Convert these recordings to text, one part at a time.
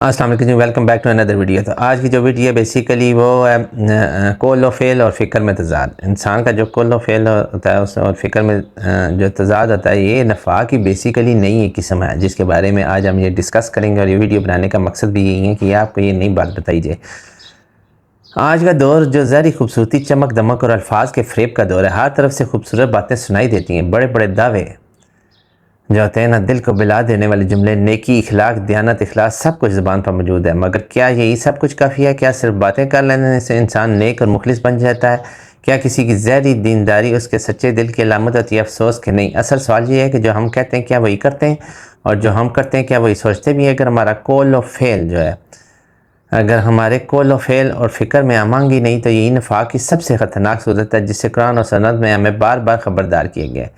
السلام علیکم، welcome back to another video. تو آج کی جو ویڈیو ہے بیسیکلی وہ ہے قول و فعل اور فکر میں تضاد۔ انسان کا جو قول و فعل ہوتا ہے اس اور فکر میں جو تضاد ہوتا ہے، یہ نفاق کی بیسیکلی نئی ایک قسم ہے جس کے بارے میں آج ہم یہ ڈسکس کریں گے، اور یہ ویڈیو بنانے کا مقصد بھی یہی ہے کہ آپ کو یہ نئی بات بتائی جائے۔ آج کا دور جو ظاہری خوبصورتی، چمک دمک اور الفاظ کے فریب کا دور ہے، ہر طرف سے خوبصورت باتیں سنائی دیتی ہیں، بڑے بڑے دعوے جو ہوتے ہیں نا، دل کو بلا دینے والے جملے، نیکی، اخلاق، دیانت، اخلاص، سب کچھ زبان پر موجود ہے۔ مگر کیا یہی سب کچھ کافی ہے؟ کیا صرف باتیں کر لینے سے انسان نیک اور مخلص بن جاتا ہے؟ کیا کسی کی ظاہری دینداری اس کے سچے دل کی علامت ہوتی ہے؟ افسوس کہ نہیں۔ اصل سوال یہ ہے کہ جو ہم کہتے ہیں کیا وہی کرتے ہیں، اور جو ہم کرتے ہیں کیا وہی سوچتے بھی ہیں؟ اگر ہمارا قول و فعل جو ہے، اگر ہمارے قول و فعل اور فکر میں امانگی نہیں، تو یہی نفاق کی سب سے خطرناک صورت ہے، جس سے قرآن اور سنت میں ہمیں بار بار خبردار کیے گئے۔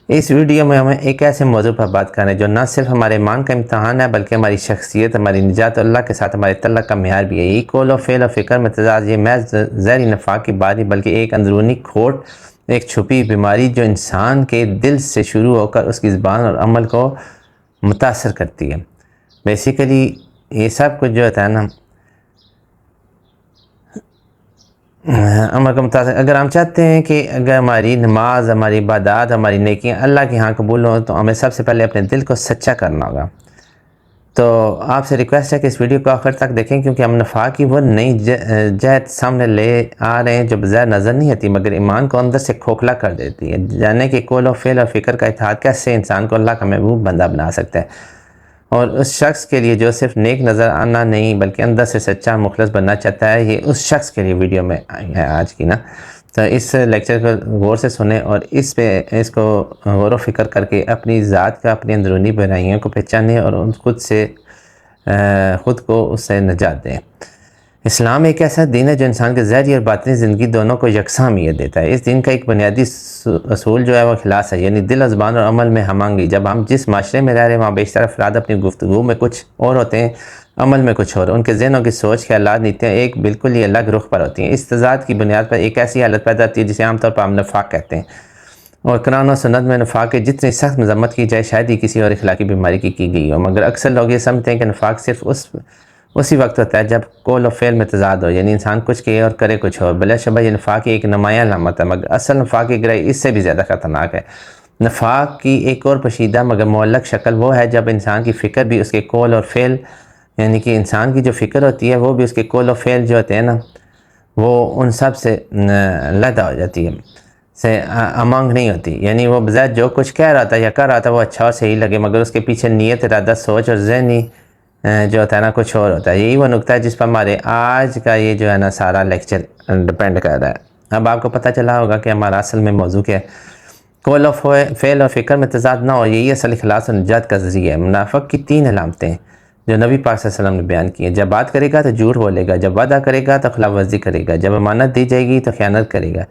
اس ویڈیو میں ہمیں ایک ایسے موضوع پر بات کریں جو نہ صرف ہمارے ایمان کا امتحان ہے، بلکہ ہماری شخصیت، ہماری نجات اللہ کے ساتھ ہمارے تعلق کا معیار بھی ہے۔ یہی قول و فعل اور فکر میں تضاد، یہ محض ظاہری نفاق کی بات نہیں، بلکہ ایک اندرونی کھوٹ، ایک چھپی بیماری جو انسان کے دل سے شروع ہو کر اس کی زبان اور عمل کو متاثر کرتی ہے۔ بیسیکلی یہ سب کچھ جو ہوتا ہے نا، عمل کا متاثر، اگر ہم چاہتے ہیں کہ اگر ہماری نماز، ہماری عبادات، ہماری نیکیاں اللہ کے ہاں قبول ہوں، تو ہمیں سب سے پہلے اپنے دل کو سچا کرنا ہوگا۔ تو آپ سے ریکویسٹ ہے کہ اس ویڈیو کو آخر تک دیکھیں، کیونکہ ہم نفاق کی وہ نئی جہت سامنے لے آ رہے ہیں جو بظاہر نظر نہیں آتی، مگر ایمان کو اندر سے کھوکھلا کر دیتی ہے۔ جانیں کہ قول و فعل اور فکر کا اتحاد کیسے انسان کو اللہ کا محبوب بندہ بنا سکتا ہے، اور اس شخص کے لیے جو صرف نیک نظر آنا نہیں بلکہ اندر سے سچا مخلص بننا چاہتا ہے۔ یہ اس شخص کے لیے ویڈیو میں ہے آج کی نا۔ تو اس لیکچر کو غور سے سنیں اور اس کو غور و فکر کر کے اپنی ذات کا، اپنی اندرونی برائیوں کو پہچانیں اور خود کو اس سے نجات دیں۔ اسلام ایک ایسا دین ہے جو انسان کے ظاہری اور باطنی زندگی دونوں کو یکساں اہمیت دیتا ہے۔ اس دین کا ایک بنیادی اصول جو ہے وہ اخلاص ہے، یعنی دل، زبان اور عمل میں ہم آہنگی۔ جب ہم جس معاشرے میں رہ رہے ہیں وہاں بیشتر افراد اپنی گفتگو میں کچھ اور ہوتے ہیں، عمل میں کچھ اور، ان کے ذہنوں کی سوچ، خیالات، نیتیاں ایک بالکل ہی الگ رخ پر ہوتی ہیں۔ اس تضاد کی بنیاد پر ایک ایسی حالت پیدا ہوتی ہے جسے عام طور پر ہم نفاق کہتے ہیں، اور قرآن و سنت میں نفاق کی جتنی سخت مذمت کی جائے شاید ہی کسی اور اخلاقی بیماری کی گئی ہو، مگر اکثر لوگ یہ سمجھتے ہیں کہ نفاق صرف اسی وقت ہوتا ہے جب قول و فعل میں تضاد ہو، یعنی انسان کچھ کہے اور کرے کچھ اور۔ بلا شبہ یہ نفاق کی ایک نمایاں علامت ہے، مگر اصل نفاق کی گہرائی اس سے بھی زیادہ خطرناک ہے۔ نفاق کی ایک اور پوشیدہ مگر معلق شکل وہ ہے جب انسان کی فکر بھی اس کے قول اور فعل، یعنی کہ انسان کی جو فکر ہوتی ہے وہ بھی اس کے قول و فعل جو ہوتے ہیں نا، وہ ان سب سے علیحدہ ہو جاتی ہے، سے امانگ نہیں ہوتی۔ یعنی وہ بظاہر جو کچھ کہہ رہا تھا یا کر رہا تھا وہ اچھا اور صحیح لگے، مگر اس کے پیچھے نیت، ارادہ، سوچ اور ذہنی جو ہوتا ہے نا کچھ اور ہوتا ہے۔ یہی وہ نقطہ ہے جس پر ہمارے آج کا یہ جو ہے نا سارا لیکچر ڈپینڈ کر رہا ہے۔ اب آپ کو پتہ چلا ہوگا کہ ہمارا اصل میں موضوع کیا ہے۔ قول و فعل اور فکر میں تضاد نہ ہو، یہی اصل اخلاص اور نجات کا ذریعہ ہے۔ منافق کی 3 علامتیں جو نبی پاک صلی اللہ علیہ وسلم نے بیان کی ہیں: جب بات کرے گا تو جھوٹ بولے گا، جب وعدہ کرے گا تو خلاف ورزی کرے گا، جب امانت دی جائے گی تو خیانت کرے گا۔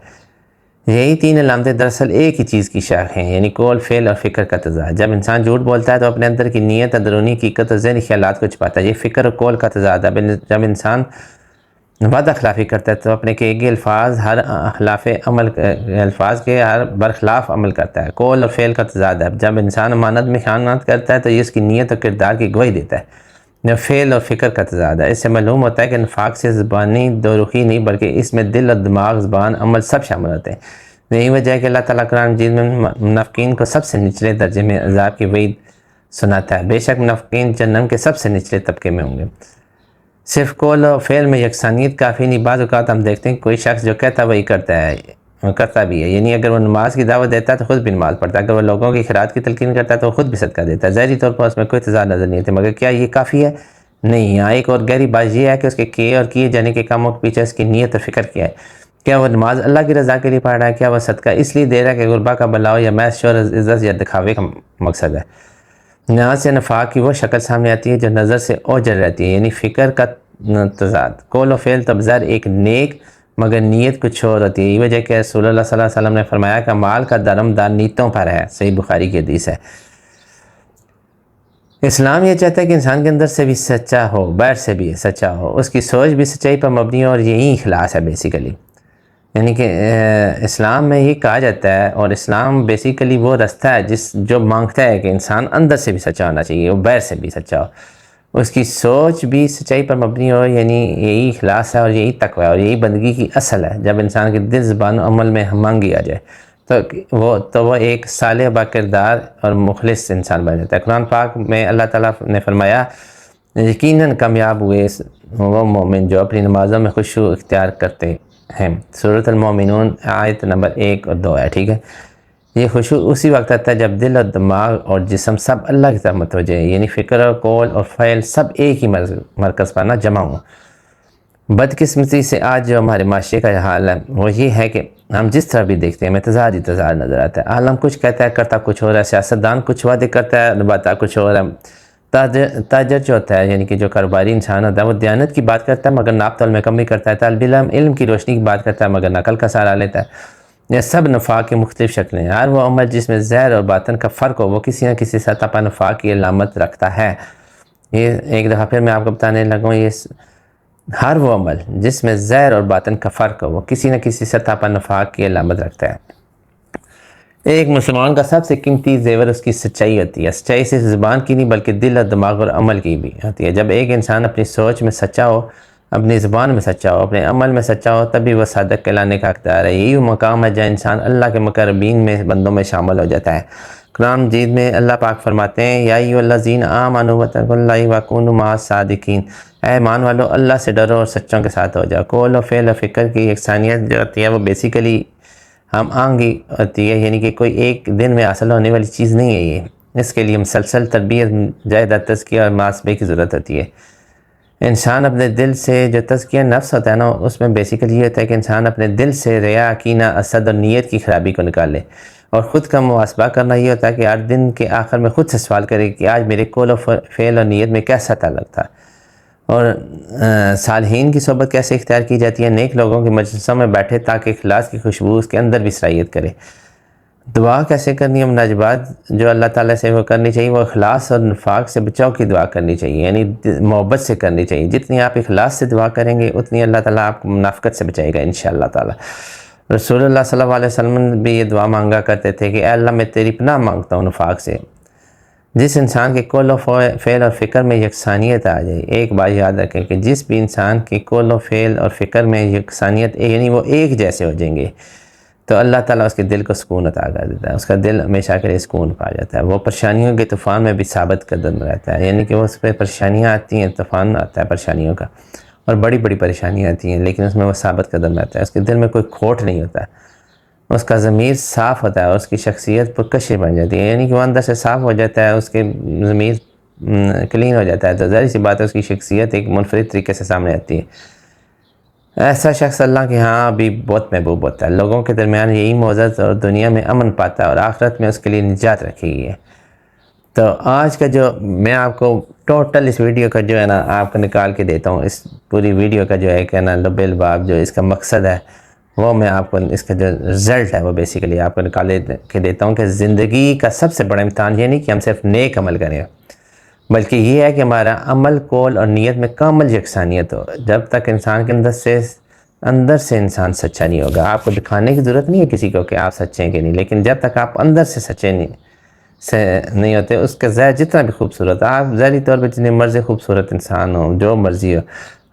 یہی 3 علامتیں دراصل ایک ہی چیز کی شاخ ہیں، یعنی قول، فعل اور فکر کا تضاد۔ جب انسان جھوٹ بولتا ہے تو اپنے اندر کی نیت، اندرونی حقیقت اور ذہنی خیالات کو چھپاتا ہے، یہ فکر اور قول کا تضاد ہے۔ جب انسان وعدہ خلافی کرتا ہے تو اپنے کہے گئے الفاظ کے ہر برخلاف عمل کرتا ہے، قول اور فعل کا تضاد ہے۔ جب انسان امانت میں خیانت کرتا ہے تو یہ اس کی نیت اور کردار کی گواہی دیتا ہے۔ جب فعل اور فکر کا تضاد ہے، اس سے معلوم ہوتا ہے کہ نفاق سے زبانی دو رخی نہیں بلکہ اس میں دل اور دماغ، زبان، عمل سب شامل ہوتے ہیں۔ یہی وجہ ہے کہ اللہ تعالیٰ قرآن مجید میں منافقین کو سب سے نچلے درجے میں عذاب کی وعید سناتا ہے۔ بے شک منافقین جہنم کے سب سے نچلے طبقے میں ہوں گے۔ صرف قول و فعل میں یکسانیت کافی نہیں، بعض اوقات ہم دیکھتے ہیں کوئی شخص جو کہتا وہی کرتا بھی ہے، یعنی اگر وہ نماز کی دعوت دیتا ہے تو خود بھی نماز پڑھتا ہے، اگر وہ لوگوں کی خیرات کی تلقین کرتا ہے تو وہ خود بھی صدقہ دیتا ہے۔ ظاہری طور پر اس میں کوئی تضاد نظر نہیں آتی، مگر کیا یہ کافی ہے؟ نہیں۔ یہاں ایک اور گہری بات یہ ہے کہ اس کے کیے اور کیے جانے کے کاموں کے پیچھے اس کی نیت اور فکر کیا ہے۔ کیا وہ نماز اللہ کی رضا کے لیے پڑھ رہا ہے؟ کیا وہ صدقہ اس لیے دے رہا ہے کہ غربا کا بھلا ہو، یا محض شہرت، عزت یا دکھاوے کا مقصد ہے؟ یہاں سے نفاق کی وہ شکل سامنے آتی ہے جو نظر سے اوجھل رہتی ہے، یعنی فکر کا تضاد۔ قول و فعل تبظہر ایک نیک مگر نیت کچھ اور ہوتی ہے۔ یہ وجہ کہ رسول اللہ صلی اللہ علیہ وسلم نے فرمایا کہ مال کا درمدار نیتوں پر ہے، صحیح بخاری کی حدیث ہے۔ اسلام یہ چاہتا ہے کہ انسان کے اندر سے بھی سچا ہو، باہر سے بھی سچا ہو، اس کی سوچ بھی سچائی پر مبنی ہو، اور یہی اخلاص ہے بیسیکلی۔ یعنی کہ اسلام میں یہ کہا جاتا ہے، اور اسلام بیسیکلی وہ رستہ ہے جو مانگتا ہے کہ انسان اندر سے بھی سچا ہونا چاہیے، وہ باہر سے بھی سچا ہو۔ اس کی سوچ بھی سچائی پر مبنی ہو، یعنی یہی اخلاص ہے اور یہی تقوی ہے اور یہی بندگی کی اصل ہے۔ جب انسان کے دل، زبان و عمل میں ہم مانگی آ جائے تو وہ ایک صالح با کردار اور مخلص انسان بن جاتا ہے۔ قرآن پاک میں اللہ تعالیٰ نے فرمایا یقیناً کامیاب ہوئے وہ مومن جو اپنی نمازوں میں خشوع اختیار کرتے ہیں۔ سورۃ المومنون آیت نمبر 1 اور 2 ہے، ٹھیک ہے۔ یہ خشوع اسی وقت آتا ہے جب دل اور دماغ اور جسم سب اللہ کی طرف متوجہ ہے، یعنی فکر اور قول اور فعل سب ایک ہی مرکز پر نہ جمع ہوں۔ بدقسمتی سے آج جو ہمارے معاشرے کا حال ہے وہ یہ ہے کہ ہم جس طرح بھی دیکھتے ہیں ہمیں تضاد ہی تضاد نظر آتا ہے۔ عالم کچھ کہتا ہے کرتا کچھ ہو رہا ہے، سیاستدان کچھ وعدے کرتا ہے نبھاتا کچھ ہو رہا ہے۔ تاجر جو ہوتا ہے یعنی کہ جو کاروباری انسان ہوتا ہے وہ دیانت کی بات کرتا ہے مگر ناپ تول میں کمی کرتا ہے۔ طالب علم کی روشنی کی بات کرتا ہے مگر نقل کا سہارا لیتا ہے۔ یہ سب نفاق کی مختلف شکلیں ہیں۔ ہر وہ عمل جس میں ظاہر اور باطن کا فرق ہو وہ کسی نہ کسی سطح پر نفاق کی علامت رکھتا ہے۔ یہ ایک دفعہ پھر میں آپ کو بتانے لگوں، یہ ہر وہ عمل جس میں ظاہر اور باطن کا فرق ہو وہ کسی نہ کسی سطح پر نفاق کی علامت رکھتا ہے۔ ایک مسلمان کا سب سے قیمتی زیور اس کی سچائی ہوتی ہے۔ سچائی صرف زبان کی نہیں بلکہ دل اور دماغ اور عمل کی بھی ہوتی ہے۔ جب ایک انسان اپنی سوچ میں سچا ہو، اپنی زبان میں سچا ہو، اپنے عمل میں سچا ہو، تبھی وہ صادق کہلانے کا حقدار ہے۔ یہی وہ مقام ہے جہاں انسان اللہ کے مقربین میں بندوں میں شامل ہو جاتا ہے۔ قرآن مجید میں اللہ پاک فرماتے ہیں یا ایھا الذین آمنوا واتقوا اللہ وکونوا مع الصادقین، اے ایمان والو اللہ سے ڈرو اور سچوں کے ساتھ ہو جاؤ۔ قول و فعل و فکر کی یکسانیت جو ہوتی ہے وہ بیسیکلی ہم آہنگی ہوتی ہے، یعنی کہ کوئی ایک دن میں حاصل ہونے والی چیز نہیں ہے یہ۔ اس کے لیے مسلسل تربیت، جاہدہ تزکیہ اور محاسبے کی ضرورت ہوتی ہے۔ انسان اپنے دل سے جو تزکیہ نفس ہوتا ہے نا اس میں بیسیکلی یہ ہوتا ہے کہ انسان اپنے دل سے ریا، کینہ، حسد اور نیت کی خرابی کو نکالے، اور خود کا محاسبہ کرنا یہ ہوتا ہے کہ ہر دن کے آخر میں خود سے سوال کرے کہ آج میرے قول و فعل اور نیت میں کیسا تعلق تھا، اور صالحین کی صحبت کیسے اختیار کی جاتی ہے، نیک لوگوں کے مجلسوں میں بیٹھے تاکہ اخلاص کی خوشبو اس کے اندر بھی سرایت کرے۔ دعا کیسے کرنی ہے، مناجبات جو اللہ تعالیٰ سے وہ کرنی چاہیے وہ اخلاص اور نفاق سے بچاؤ کی دعا کرنی چاہیے، یعنی محبت سے کرنی چاہیے۔ جتنی آپ اخلاص سے دعا کریں گے اتنی اللہ تعالیٰ آپ کو منافقت سے بچائے گا انشاءاللہ تعالیٰ۔ رسول اللہ صلی اللہ علیہ وسلم بھی یہ دعا مانگا کرتے تھے کہ اے اللہ میں تیری پناہ مانگتا ہوں نفاق سے۔ جس انسان کے قول و فعل اور فکر میں یکسانیت آ جائے، ایک بات یاد رکھیں کہ جس بھی انسان کے قول و فعل اور فکر میں یکسانیت یعنی وہ ایک جیسے ہو جائیں گے تو اللہ تعالیٰ اس کے دل کو سکون عطا کر دیتا ہے، اس کا دل ہمیشہ کے لیے سکون پا جاتا ہے۔ وہ پریشانیوں کے طوفان میں بھی ثابت قدم رہتا ہے، یعنی کہ اس پہ پریشانیاں آتی ہیں، طوفان آتا ہے پریشانیوں کا اور بڑی بڑی پریشانیاں آتی ہیں لیکن اس میں وہ ثابت قدم رہتا ہے، اس کے دل میں کوئی کھوٹ نہیں ہوتا ہے، اس کا ضمیر صاف ہوتا ہے، اس کی شخصیت پرکشش بن جاتی ہے، یعنی کہ وہ اندر سے صاف ہو جاتا ہے، اس کے ضمیر کلین ہو جاتا ہے تو ظاہر سی بات ہے اس کی شخصیت ایک منفرد طریقے سے سامنے آتی ہے۔ ایسا شخص اللہ کے ہاں بھی بہت محبوب ہوتا ہے، لوگوں کے درمیان یہی معزز اور دنیا میں امن پاتا ہے اور آخرت میں اس کے لیے نجات رکھی گئی ہے۔ تو آج کا جو میں آپ کو ٹوٹل اس ویڈیو کا جو ہے نا آپ کو نکال کے دیتا ہوں، اس پوری ویڈیو کا جو ہے کہ نا لب الباب جو اس کا مقصد ہے وہ میں آپ کو اس کا جو رزلٹ ہے وہ بیسیکلی آپ کو نکال کے دیتا ہوں کہ زندگی کا سب سے بڑا امتحان یہ نہیں کہ ہم صرف نیک عمل کریں بلکہ یہ ہے کہ ہمارا عمل، قول اور نیت میں کامل یکسانیت ہو۔ جب تک انسان کے اندر سے انسان سچا نہیں ہوگا، آپ کو دکھانے کی ضرورت نہیں ہے کسی کو کہ آپ سچے ہیں کہ نہیں، لیکن جب تک آپ اندر سے سچے نہیں ہوتے اس کا ظاہر جتنا بھی خوبصورت، آپ ظاہری طور پہ جتنے مرضی خوبصورت انسان ہو، جو مرضی ہو،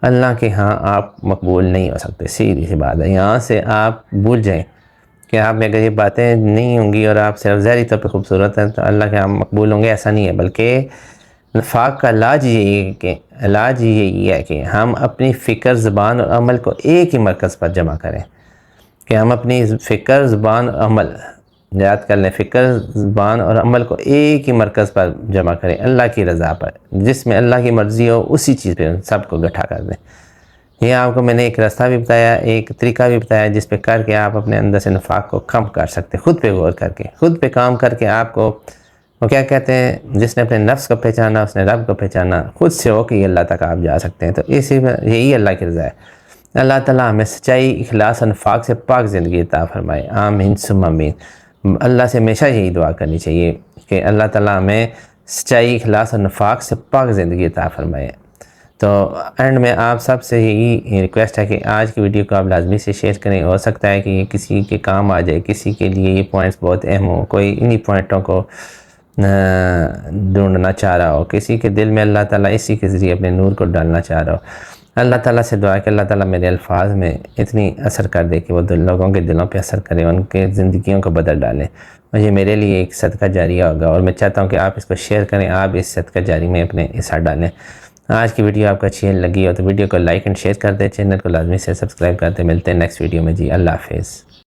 اللہ کے ہاں آپ مقبول نہیں ہو سکتے، سیدھی سی بات ہے۔ یہاں سے آپ بھول جائیں کہ آپ میں اگر یہ باتیں نہیں ہوں گی اور آپ صرف ظاہری طور پہ خوبصورت ہیں تو اللہ کے ہاں مقبول ہوں گے، ایسا نہیں ہے۔ بلکہ نفاق کا علاج یہی ہے کہ ہم اپنی فکر، زبان اور عمل کو ایک ہی مرکز پر جمع کریں، کہ ہم اپنی فکر، زبان اور عمل یاد کر لیں، فکر، زبان اور عمل کو ایک ہی مرکز پر جمع کریں، اللہ کی رضا پر، جس میں اللہ کی مرضی ہو اسی چیز پہ سب کو اکٹھا کر دیں۔ یہ آپ کو میں نے ایک راستہ بھی بتایا، ایک طریقہ بھی بتایا جس پہ کر کے آپ اپنے اندر سے نفاق کو کم کر سکتے، خود پہ غور کر کے، خود پہ کام کر کے۔ آپ کو وہ کیا کہتے ہیں، جس نے اپنے نفس کو پہچانا اس نے رب کو پہچانا، خود سے ہو کہ اللہ تک آپ جا سکتے ہیں۔ تو یہی اللہ کی رضا ہے۔ اللہ تعالیٰ ہمیں سچائی، اخلاص اور نفاق سے پاک زندگی عطا فرمائے، آمین ثم آمین۔ اللہ سے ہمیشہ یہی دعا کرنی چاہیے کہ اللہ تعالیٰ ہمیں سچائی، اخلاص اور نفاق سے پاک زندگی عطا فرمائے۔ تو اینڈ میں آپ سب سے یہی ریکویسٹ ہے کہ آج کی ویڈیو کو آپ لازمی سے شیئر کریں، ہو سکتا ہے کہ یہ کسی کے کام آ جائے، کسی کے لیے یہ پوائنٹس بہت اہم ہوں، کوئی انہی پوائنٹوں کو ڈھونڈنا چاہ رہا ہو، کسی کے دل میں اللہ تعالیٰ اسی کے ذریعے اپنے نور کو ڈالنا چاہ رہا ہو، اللہ تعالیٰ سے دعا کہ اللہ تعالیٰ میرے الفاظ میں اتنی اثر کر دے کہ وہ لوگوں کے دلوں پہ اثر کرے، ان کے زندگیوں کو بدل ڈالے، مجھے میرے لیے ایک صدقہ جاریہ ہوگا، اور میں چاہتا ہوں کہ آپ اس کو شیئر کریں، آپ اس صدقہ جاری میں اپنے حصہ ڈالیں۔ آج کی ویڈیو آپ کو اچھی لگی ہو تو ویڈیو کو لائک اینڈ شیئر کر دیں، چینل کو لازمی سے سبسکرائب کر دیں۔ ملتے ہیں نیکسٹ ویڈیو میں جی، اللہ حافظ۔